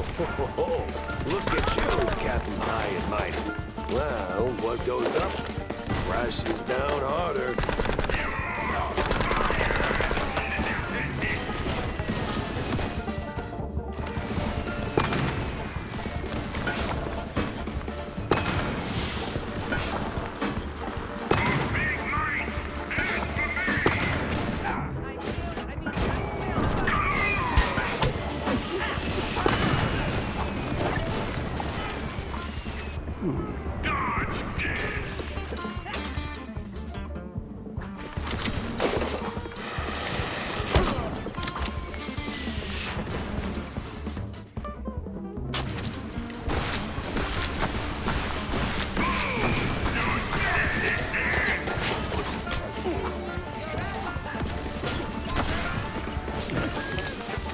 Look at you, Captain High and Mighty. Well, what goes up crashes down harder.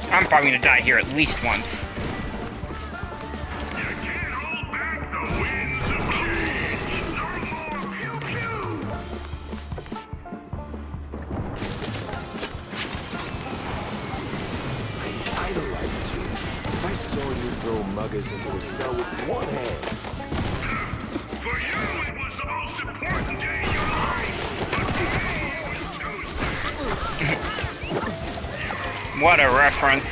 I'm probably gonna die here at least once. I idolized you. I saw you throw muggers into a cell with one hand. For you, it was the most important day of your life. But today was Tuesday. What a reference.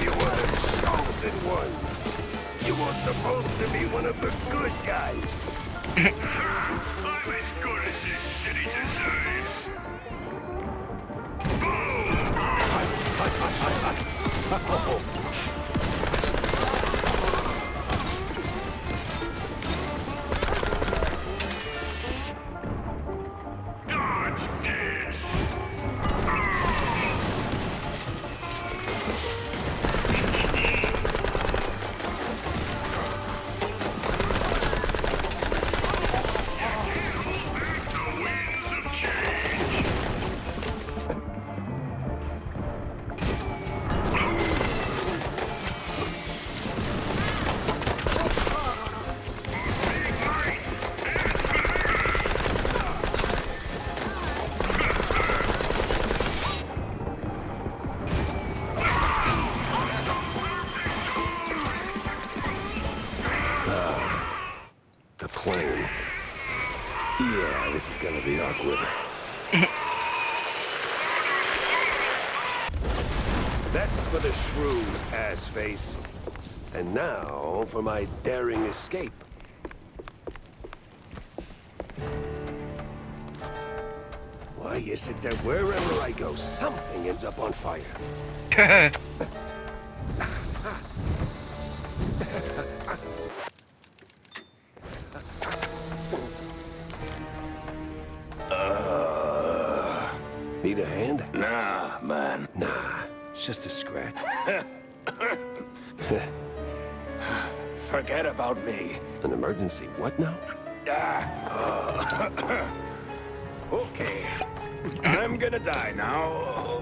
You were the chosen one. You were supposed to be one of the good guys. I'm as good as this city deserves. Dodge this. The winds of change. The plane. Yeah, this is gonna be awkward. That's for the shrews, ass-face. And now for my daring escape. Why is it that wherever I go, something ends up on fire? Need a hand? Nah, man. Nah, it's just a scratch. Forget about me. An emergency, what now? Okay. I'm gonna die now.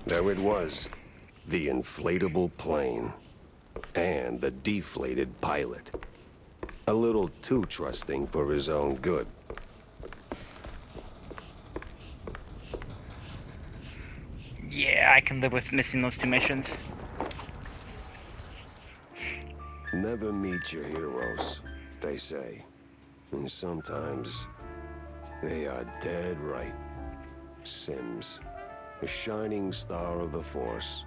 There it was, the inflatable plane. And the deflated pilot. A little too trusting for his own good. Yeah, I can live with missing those two missions. Never meet your heroes, they say. And sometimes they are dead right. Sims, a shining star of the Force,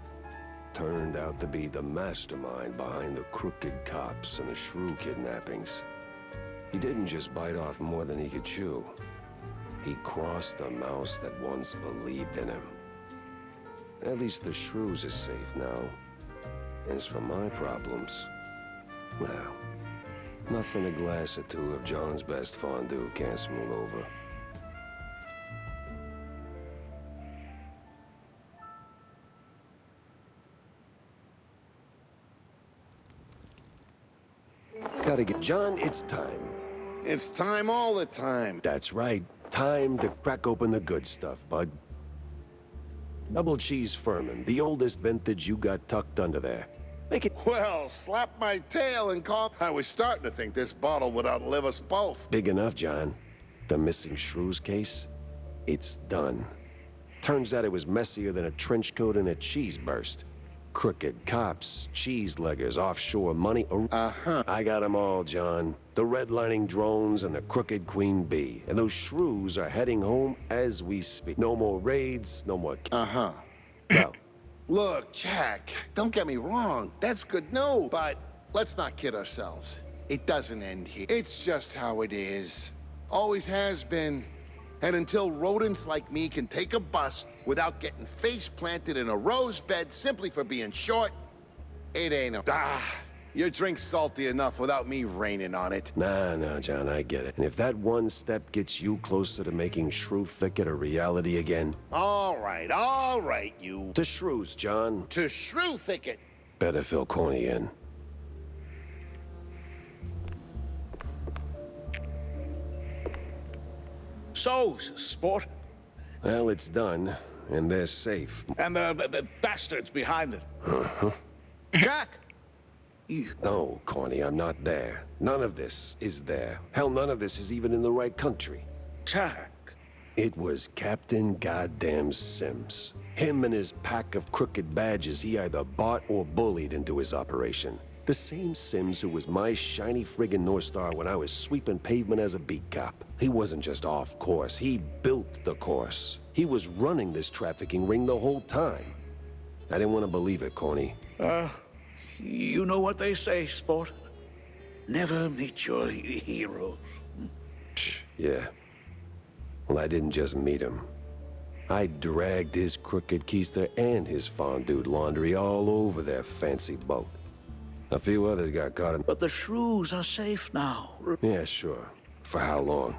turned out to be the mastermind behind the crooked cops and the shrew kidnappings. He didn't just bite off more than he could chew. He crossed a mouse that once believed in him. At least the shrews are safe now. As for my problems, well, nothing a glass or two of John's best fondue can't smooth over. Gotta get... John, it's time. It's time all the time. That's right. Time to crack open the good stuff, bud. Double cheese Furman, the oldest vintage you got tucked under there. Make it Well, slap my tail and call... I was starting to think this bottle would outlive us both. big enough, John. The missing shrews case, it's done. Turns out it was messier than a trench coat and a cheese burst. Crooked cops, cheese-leggers, offshore money... I got 'em all, John. The redlining drones and the crooked queen bee. And those shrews are heading home as we speak. No more raids, no more... Well, Look, Jack, don't get me wrong. That's good news. But let's not kid ourselves. It doesn't end here. It's just how it is. Always has been. And until rodents like me can take a bus without getting face planted in a rose bed simply for being short, it ain't a... Your drink's salty enough without me raining on it. nah, John, I get it. And if that one step gets you closer to making Shrew Thicket a reality again... All right, you. To shrews, John. To Shrew Thicket. Better fill Corny in. So, sport, Well, it's done, and they're safe. and the bastards behind it. Jack! No, Corny, I'm not there. None of this is there. Hell, none of this is even in the right country. Jack! It was Captain Goddamn Sims. Him and his pack of crooked badges he either bought or bullied into his operation. The same Sims who was my shiny friggin' North Star when I was sweeping pavement as a beat cop. He wasn't just off course, he built the course. He was running this trafficking ring the whole time. I didn't want to believe it, Corny. You know what they say, sport? Never meet your heroes. Yeah. Well, I didn't just meet him. I dragged his crooked keister and his fondued laundry all over their fancy boat. A few others got caught in... But the shrews are safe now. Yeah, sure. For how long?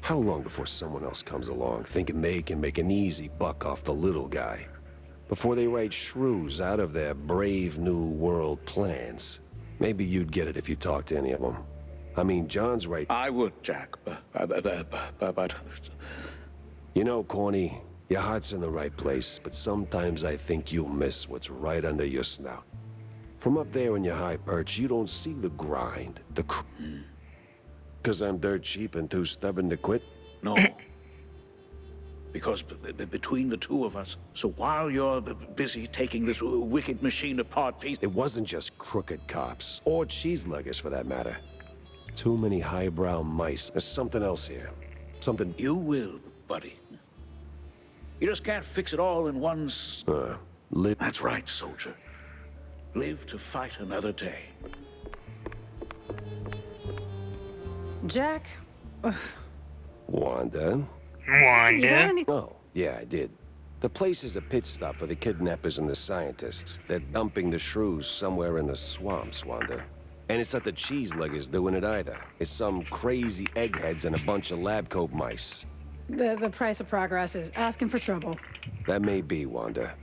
How long before someone else comes along thinking they can make an easy buck off the little guy? Before they write shrews out of their brave new world plans? Maybe you'd get it if you talked to any of them. I mean, John's right. I would, Jack, but... You know, Corny, your heart's in the right place, but sometimes I think you'll miss what's right under your snout. From up there in your high perch, you don't see the grind, the Because I'm dirt cheap and too stubborn to quit? No. Because between the two of us, so while you're busy taking this wicked machine apart piece... It wasn't just crooked cops, or cheese-leggers for that matter. Too many highbrow mice. There's something else here. Something... You will, buddy. You just can't fix it all in one... live... That's right, soldier. Live to fight another day. Jack, Wanda? you got Wanda. any... Oh, yeah, I did. The place is a pit stop for the kidnappers and the scientists. They're dumping the shrews somewhere in the swamps, Wanda. And it's not the cheese-leggers doing it either. It's some crazy eggheads and a bunch of lab coat mice. The price of progress is asking for trouble. That may be, Wanda.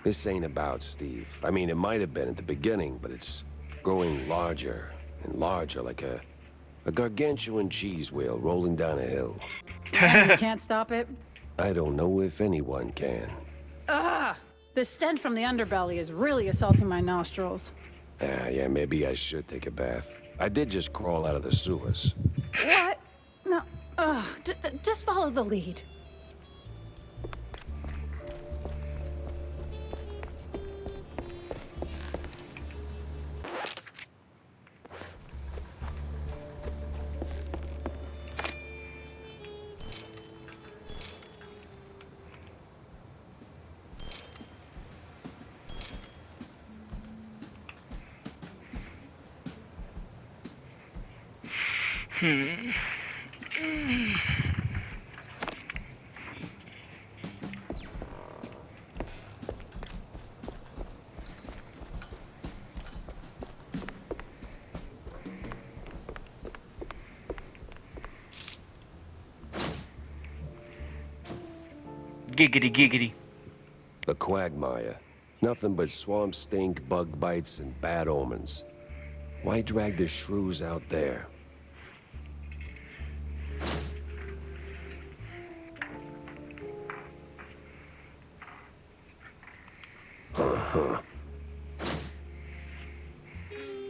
This ain't about Steve. I mean, it might have been at the beginning, but it's growing larger and larger, like a gargantuan cheese wheel rolling down a hill. You can't stop it? I don't know if anyone can. The stench from the underbelly is really assaulting my nostrils. Yeah, maybe I should take a bath. I did just crawl out of the sewers. What? No. Ugh. Just follow the lead. Giggity giggity. The quagmire. Nothing but swamp stink, bug bites, and bad omens. Why drag the shrews out there?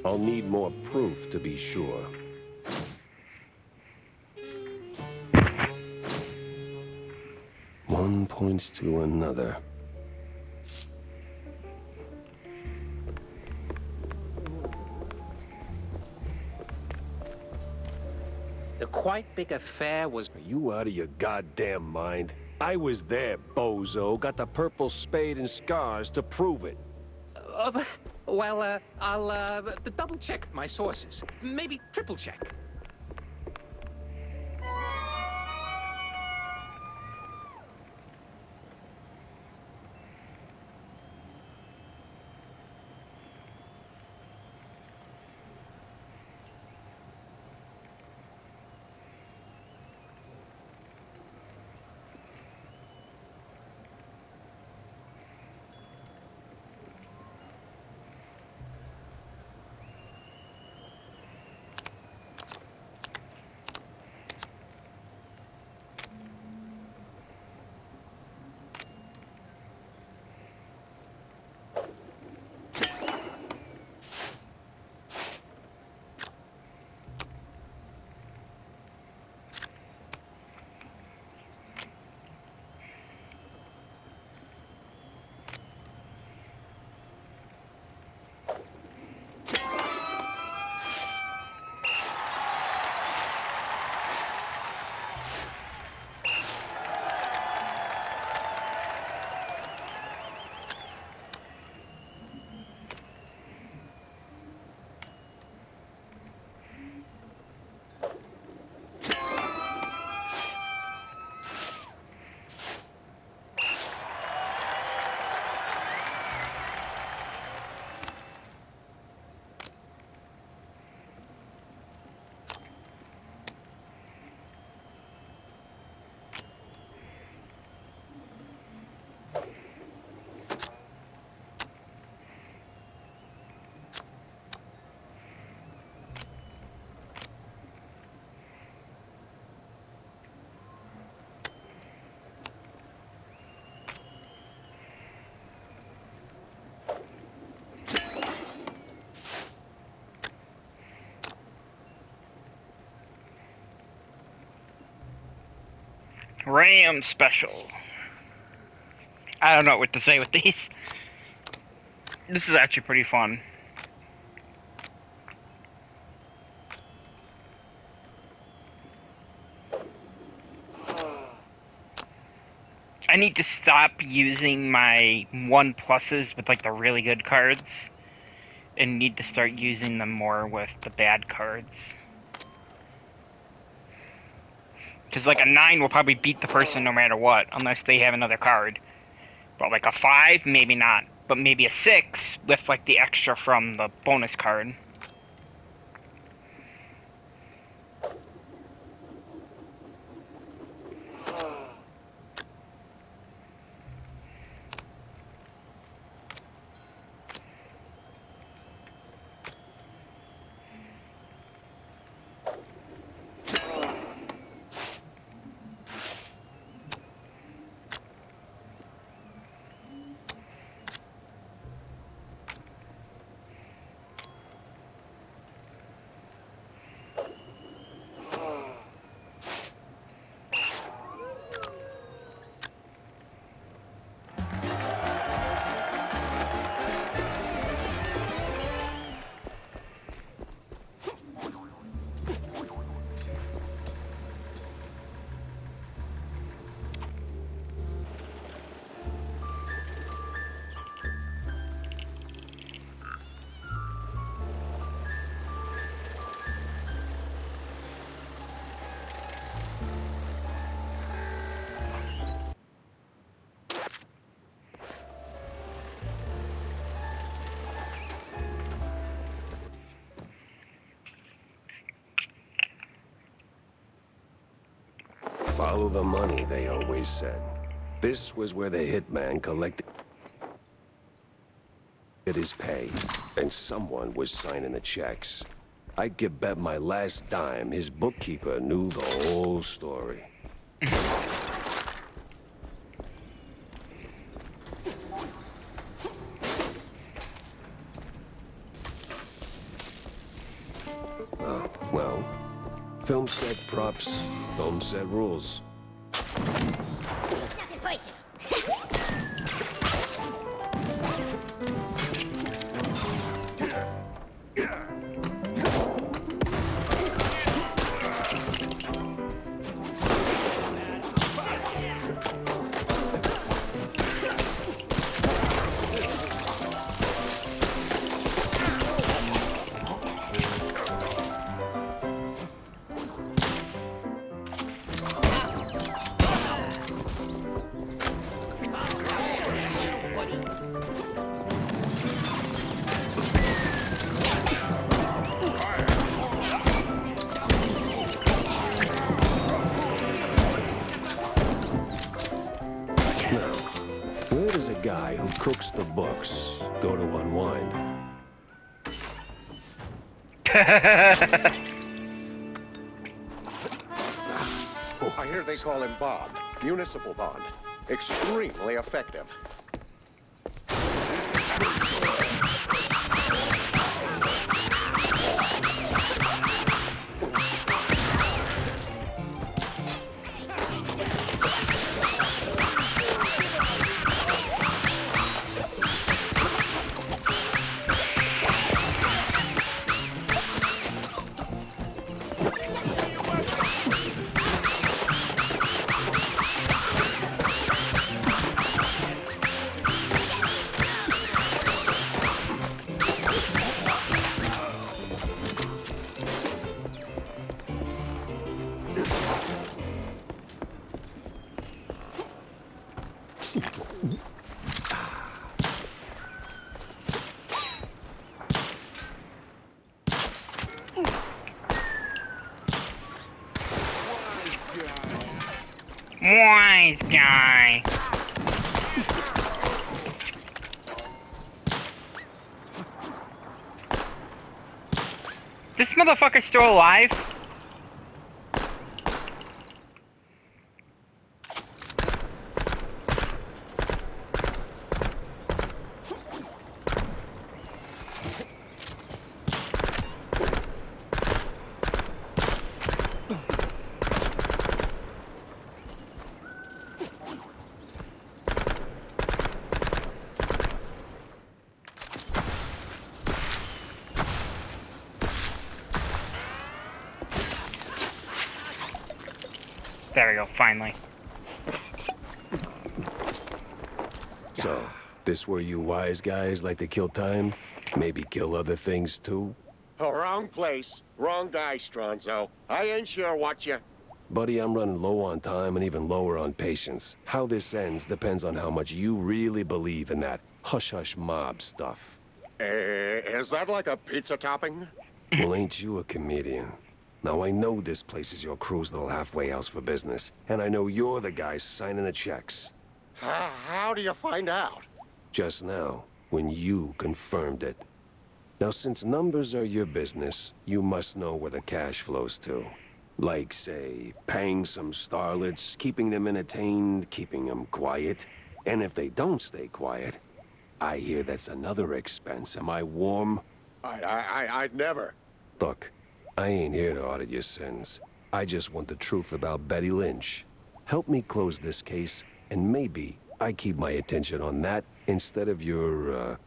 I'll need more proof to be sure. One points to another. The quite big affair was... Are you out of your goddamn mind? I was there, bozo. Got the purple spade and scars to prove it. I'll double-check my sources. Maybe triple-check. Ram special. I don't know what to say with these. This is actually pretty fun. I need to stop using my 1+s with like the really good cards and need to start using them more with the bad cards. Because like a 9 will probably beat the person no matter what, unless they have another card. But like a 5, maybe not. But maybe a 6 with like the extra from the bonus card. Follow the money, they always said. This was where the hitman collected his pay, and someone was signing the checks. I could bet my last dime his bookkeeper knew the whole story. Well, film set props, film set rules. Nothing personal. Where does a guy who cooks the books go to unwind? I hear they call him Bob. Municipal bond. Extremely effective. Wise guy. This motherfucker's still alive? There we go, finally. So, this where you wise guys like to kill time? Maybe kill other things too? Oh, wrong place. Wrong guy, Stronzo. I ain't sure what you... Buddy, I'm running low on time and even lower on patience. How this ends depends on how much you really believe in that hush-hush mob stuff. Is that like a pizza topping? Well, ain't you a comedian? Now, I know this place is your crew's little halfway house for business, and I know you're the guy signing the checks. How do you find out? Just now, when you confirmed it. Now, since numbers are your business, you must know where the cash flows to. Like, say, paying some starlets, keeping them entertained, keeping them quiet. And if they don't stay quiet, I hear that's another expense. Am I warm? I'd never... Look, I ain't here to audit your sins. I just want the truth about Betty Lynch. Help me close this case, and maybe I keep my attention on that instead of your,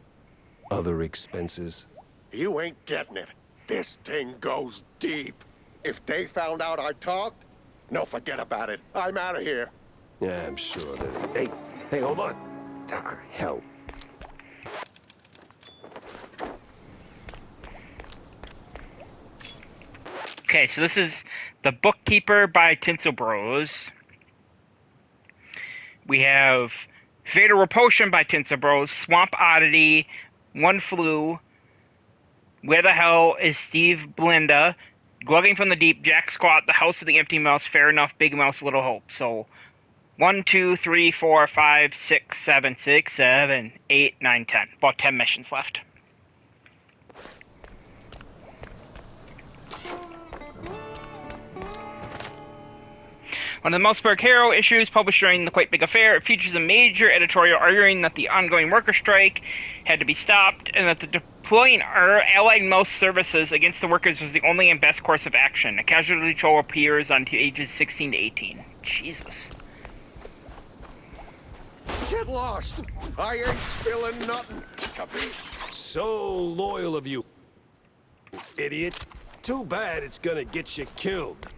other expenses. You ain't getting it. This thing goes deep. If they found out I talked, no, forget about it. I'm out of here. Yeah, I'm sure that... Hey, hold on. Ah, hell. Okay, so this is The Bookkeeper by Tinsel Bros. We have Fatal Repulsion by Tinsel Bros, Swamp Oddity, One Flew, Where the Hell is Steve Blinda, Glugging from the deep, Jack squat, the house of the empty mouse, fair enough, big mouse, little hope. So 1, 2, 3, 4, 5, 6, 7, 6, 7, 8, 9, 10. About 10 missions left. One of the Mouseburg Hero issues published during the Quite Big Affair, it features a major editorial arguing that the ongoing worker strike had to be stopped and that the deploying Allied mouse services against the workers was the only and best course of action. A casualty toll appears on ages 16 to 18. Jesus. Get lost. I ain't spilling nothing. Capiche? So loyal of you, idiot. Too bad it's gonna get you killed.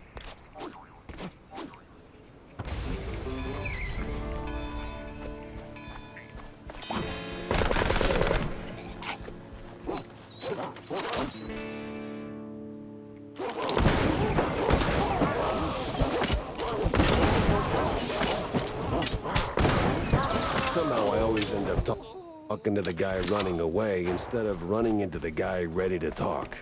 Somehow I always end up talking to the guy running away instead of running into the guy ready to talk.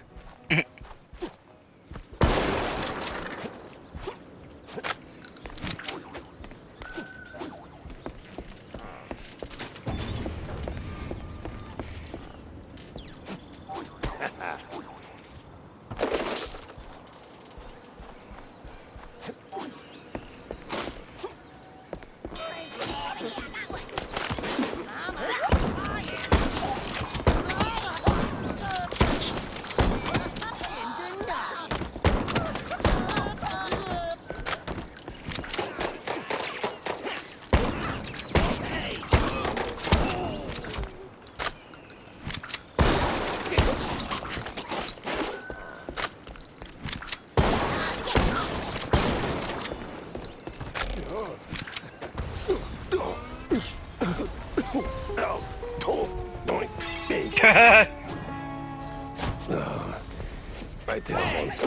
Right there, once.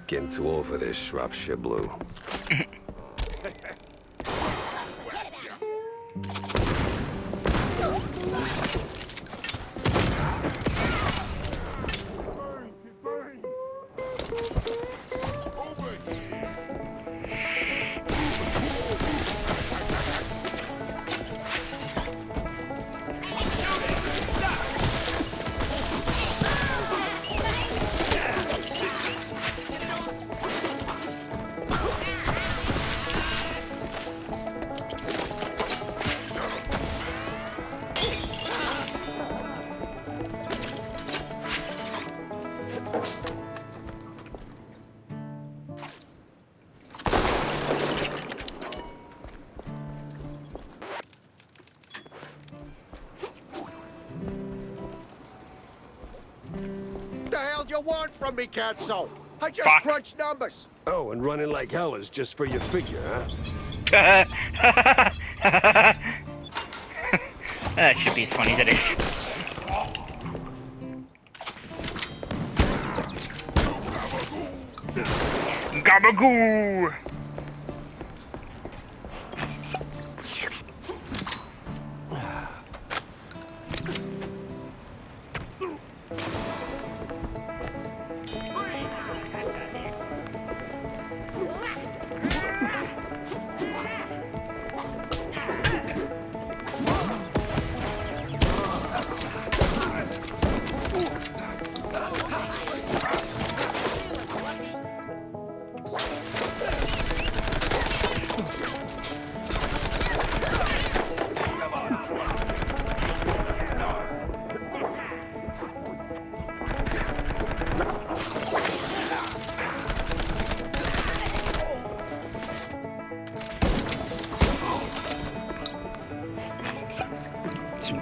Getting too old for this Shropshire Blue. The hell you want from me, Katso? I just Fuck. crunched numbers. Oh, and running like hell is just for your figure, huh? That should be as funny as it is. Gabagoo!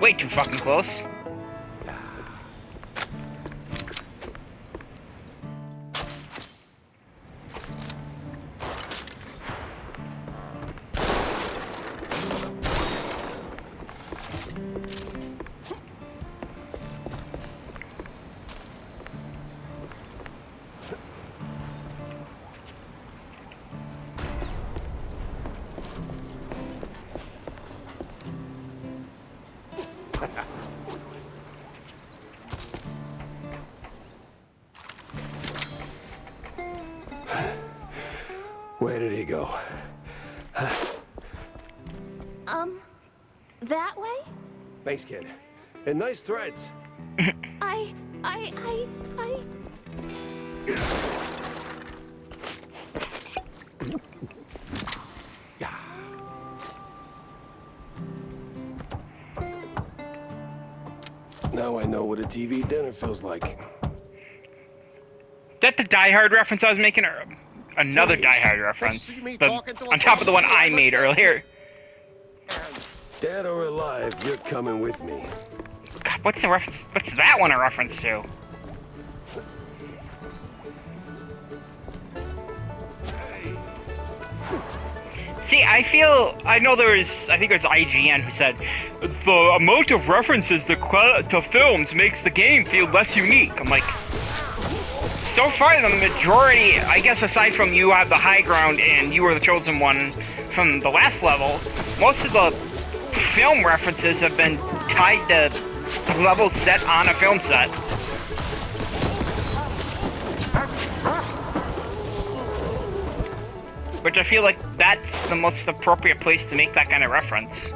Way too fucking close. Where did he go? That way? Thanks, kid. And nice threads. I... Now I know what a TV dinner feels like. That the Die Hard reference I was making, or another Please, Die Hard they reference? see me The- talking to a on top of the one I prostitute, made let earlier. Dead or alive, you're coming with me. God, what's the reference? What's that one a reference to? See, I know I think it was IGN who said, the amount of references to films makes the game feel less unique. I'm like, so far the majority, I guess aside from you have the high ground and you were the chosen one from the last level, most of the film references have been tied to levels set on a film set. Which I feel like that's the most appropriate place to make that kind of reference.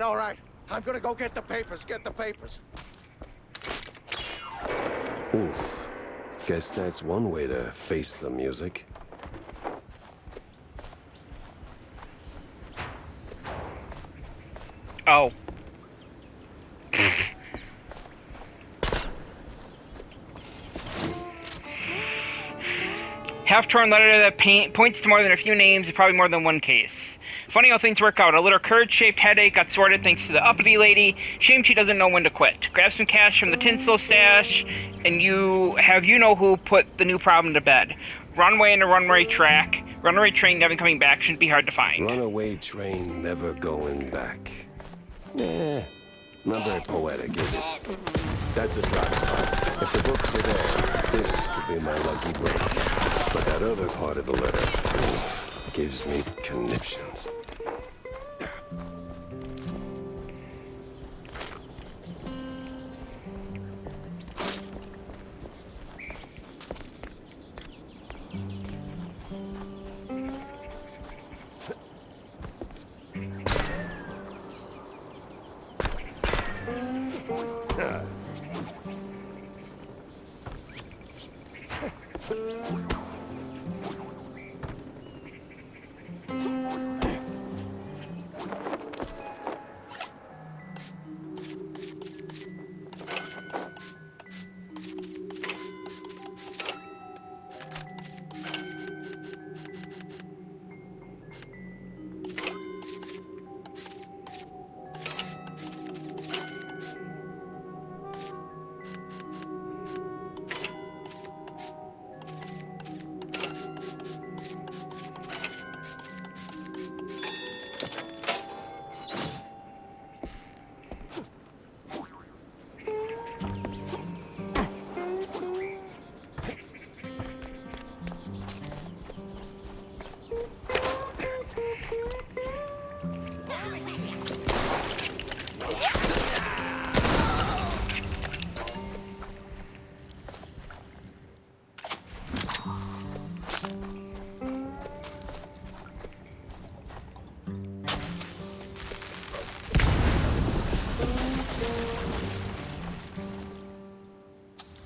All right. I'm gonna go get the papers. Get the papers. Oof. Guess that's one way to face the music. Oh. Half-torn letter that points to more than a few names and probably more than one case. Funny how things work out. A little curd-shaped headache got sorted thanks to the uppity lady. Shame she doesn't know when to quit. Grab some cash from the tinsel stash, and you know who put the new problem to bed. Runway and a runway track. Runaway train never coming back shouldn't be hard to find. Runaway train never going back. Not very poetic, is it? That's a drop spot. If the books are there, this could be my lucky break. But that other part of the letter gives me conniptions.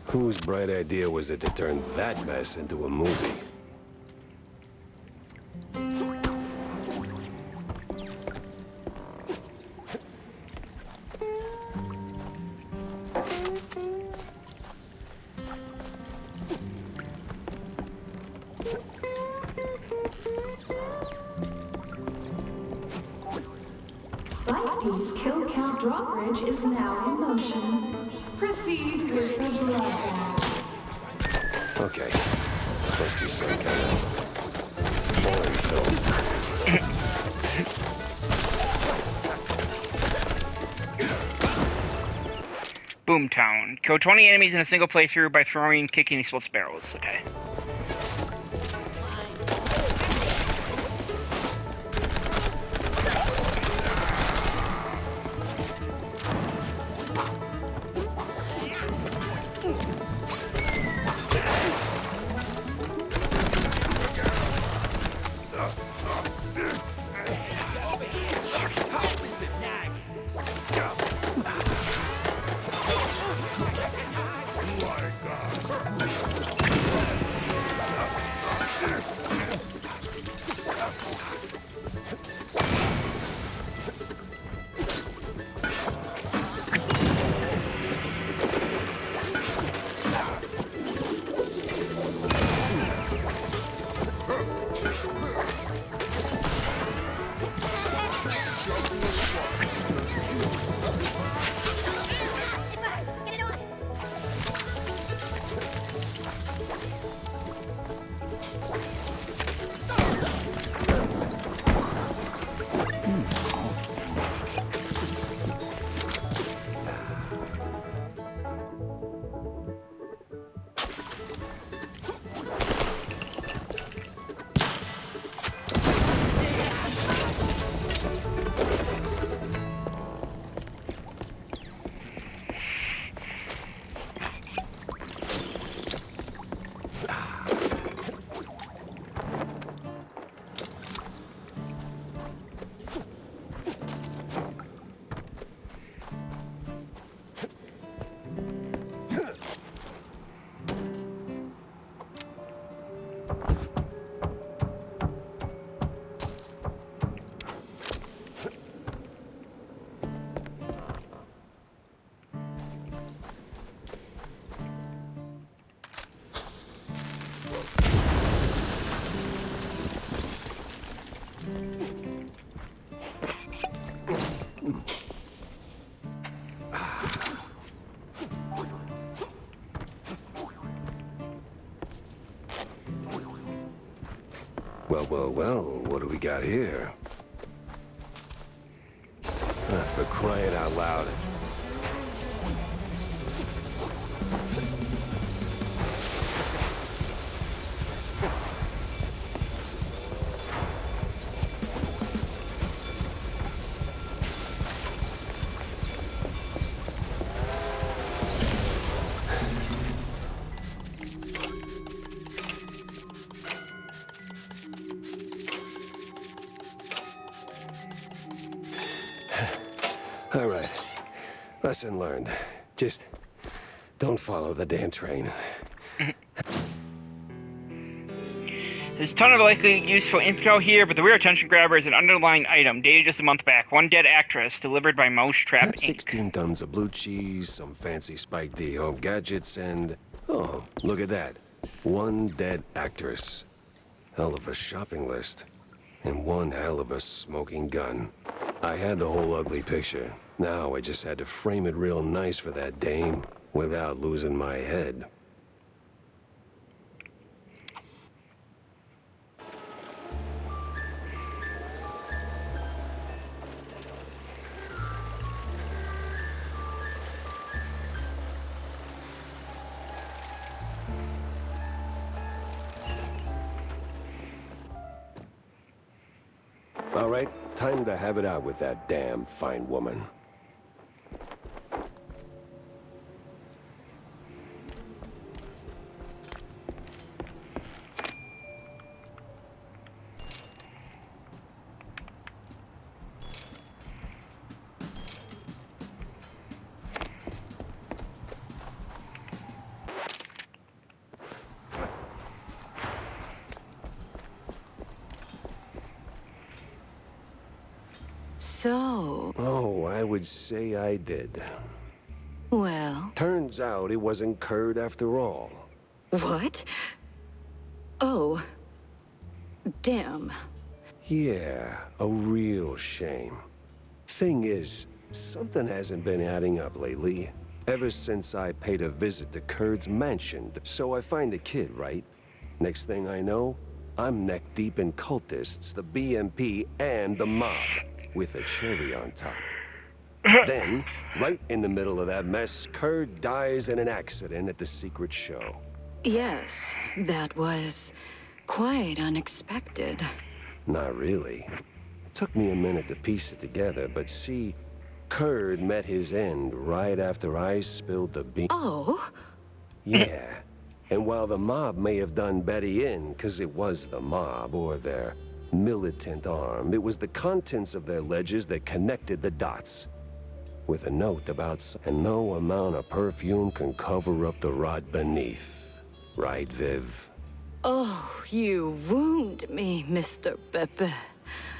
Whose bright idea was it to turn that mess into a movie? Spike D's kill count drawbridge is now in motion. Proceed with the bloodbath. Okay. It's supposed to be some kind of foreign film. Boomtown. Kill 20 enemies in a single playthrough by throwing and kicking explosive barrels. Okay. Well, what do we got here? For crying out loud. All right. Lesson learned. Just don't follow the damn train. There's a ton of likely useful info here, but the real attention grabber is an underlying item dated just a month back. One dead actress delivered by Mousetrap Inc. 16 tons of blue cheese, some fancy Spike D home gadgets, and... Oh, look at that. One dead actress. Hell of a shopping list. And one hell of a smoking gun. I had the whole ugly picture. Now I just had to frame it real nice for that dame without losing my head. All right, time to have it out with that damn fine woman. So, Oh, I would say I did. well, Turns out it wasn't Curd after all. what? Oh, damn. Yeah, a real shame. Thing is, something hasn't been adding up lately. Ever since I paid a visit to Curd's mansion, so I find the kid, right? Next thing I know, I'm neck deep in cultists, the BMP, and the mob, with a cherry on top. Then, right in the middle of that mess, Curd dies in an accident at the secret show. Yes, that was quite unexpected. Not really. It took me a minute to piece it together, but see, Curd met his end right after I spilled the beans. Oh, Yeah. And while the mob may have done Betty in, because it was the mob, or their militant arm, it was the contents of their ledgers that connected the dots. With a note about and no amount of perfume can cover up the rot beneath. Right, Viv? oh, you wound me, Mr. Pepe.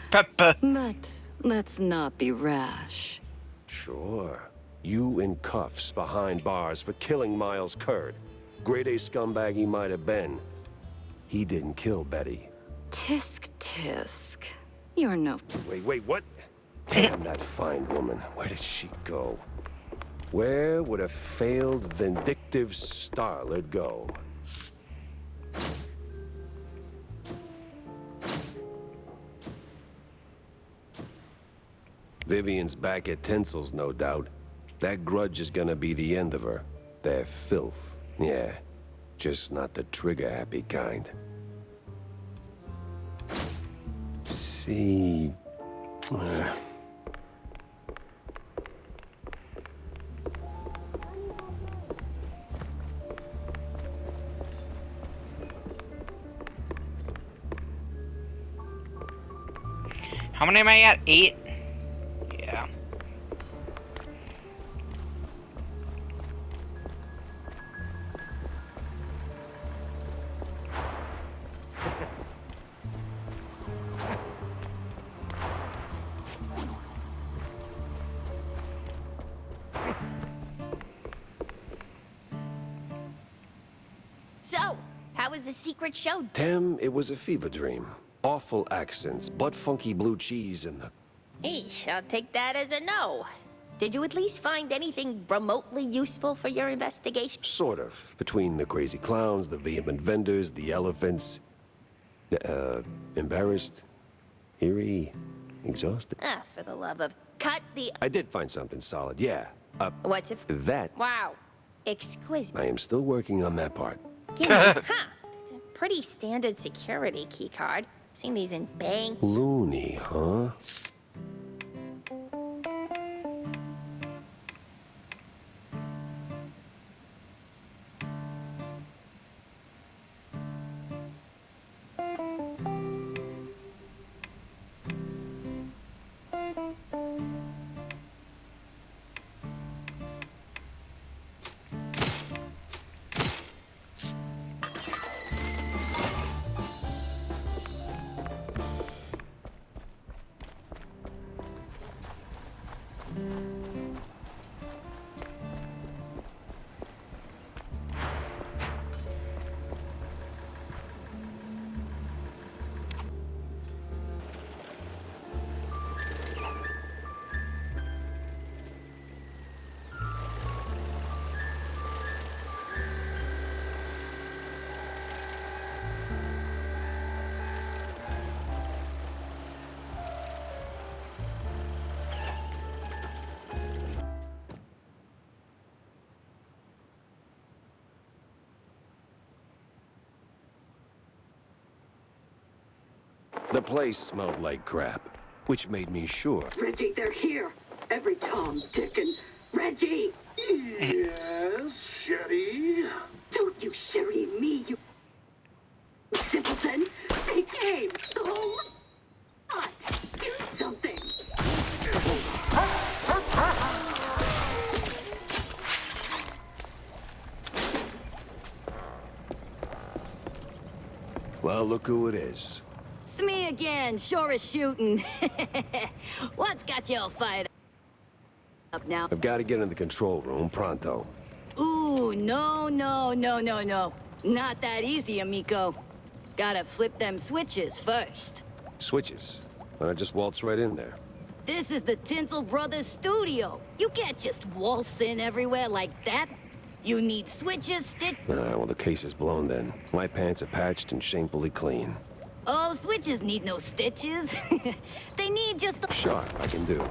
Peppa. But let's not be rash. Sure. You in cuffs behind bars for killing Miles Curd. Grade A scumbag he might have been. He didn't kill Betty. Tisk tisk. You're no... Wait, what? Damn that fine woman. Where did she go? Where would a failed, vindictive starlet go? Vivian's back at Tinsel's, no doubt. That grudge is gonna be the end of her. They're filth. Yeah, just not the trigger-happy kind. See... How many am I at? 8? Yeah. So, how was the secret show? Tem, it was a fever dream. Awful accents, butt-funky blue cheese, and the... Eesh, I'll take that as a no. Did you at least find anything remotely useful for your investigation? Sort of. Between the crazy clowns, the vehement vendors, the elephants... embarrassed? Eerie? Exhausted? Ah, for the love of... Cut the... I did find something solid, yeah. What's it? That. Wow. Exquisite. I am still working on that part. Give me... Huh. It's a pretty standard security keycard. Seen these in bank... Loony, huh? The place smelled like crap, which made me sure. Reggie, they're here. Every Tom, Dick, and Reggie. Yes, Shetty? Don't you Sherry me, you simpleton. They came. Oh, what? Do something. Well, look who it is. Smear. me again. Sure as shooting. What's got you all fired up now? I've got to get in the control room pronto. Ooh, no. Not that easy, amigo. Gotta flip them switches first. Switches. Why not just waltz right in there? This is the Tinsel Brothers studio. You can't just waltz in everywhere like that. You need switches, Well, the case is blown then. My pants are patched and shamefully clean. Oh, switches need no stitches. They need just the... Sure, I can do.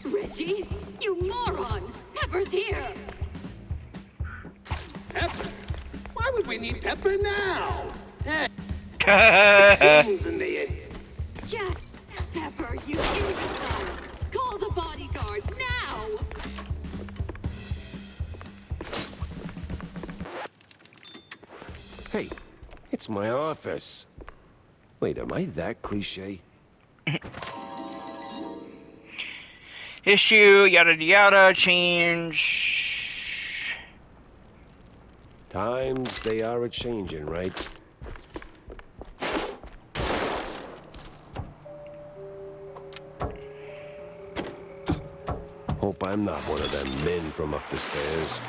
Reggie, you moron! Pepper's here! Pepper? Why would we need Pepper now? Hey, things in the... Jack! Pepper, you imbecile! Call the bodyguards now! Hey, it's my office. Wait, am I that cliche? Issue, yada yada, change. Times, they are a-changin', right? Hope I'm not one of them men from up the stairs.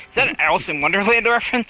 Is that an Alice in Wonderland reference?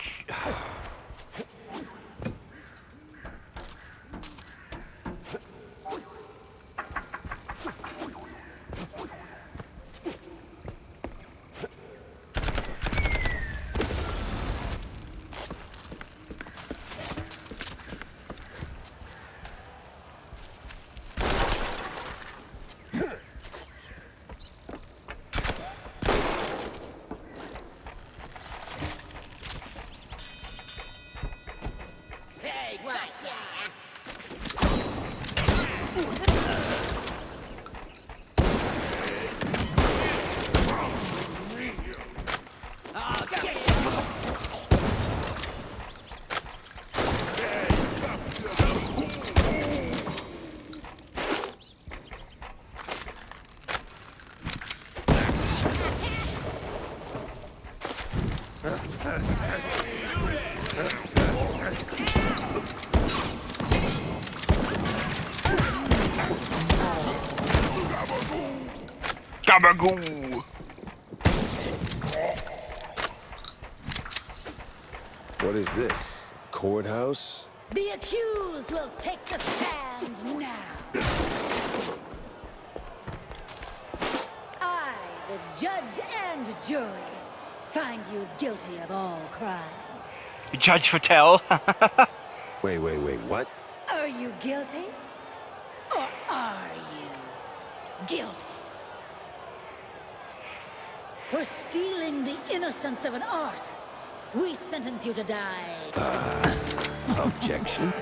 Gabagoo! What is this? Courthouse? The accused will take the stand now. I, the judge and jury, find you guilty of all crimes. Judge Patel. Wait, what? Are you guilty? Or are you guilty? For stealing the innocence of an art, we sentence you to die. Objection?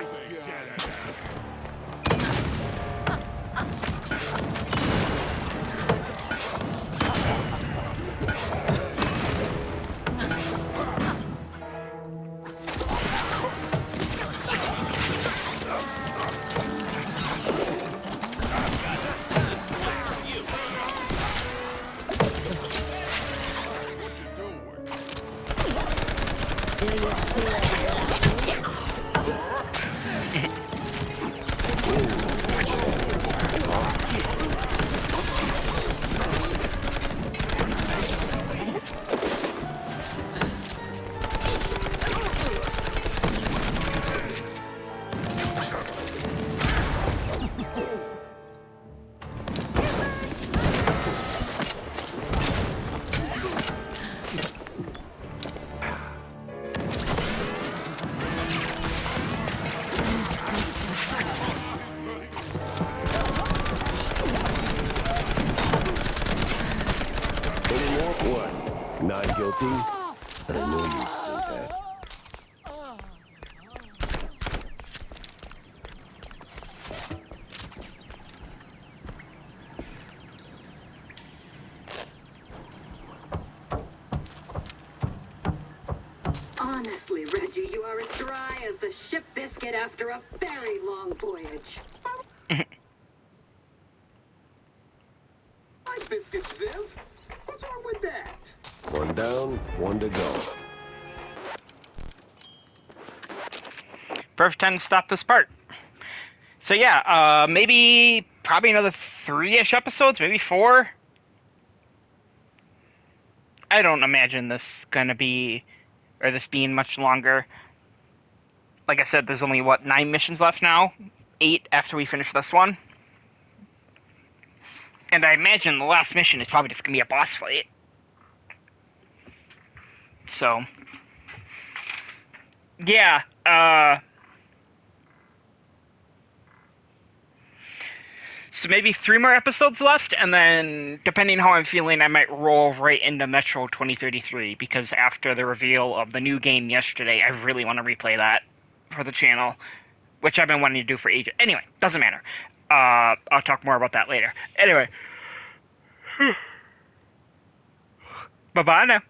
What? Not guilty? I knew you'd say that. Honestly, Reggie, you are as dry as the ship biscuit after a very long voyage. My biscuits, Viv. What's wrong with that? One down, one to go. Perfect time to stop this part. So yeah, maybe probably another 3-ish episodes, maybe 4. I don't imagine this being much longer. Like I said, there's only 9 missions left now, 8 after we finish this one. And I imagine the last mission is probably just gonna be a boss fight. So yeah, so maybe 3 more episodes left, and then, depending how I'm feeling, I might roll right into Metro 2033, because after the reveal of the new game yesterday, I really want to replay that for the channel, which I've been wanting to do for ages. Anyway, doesn't matter. I'll talk more about that later. Anyway. Bye-bye now.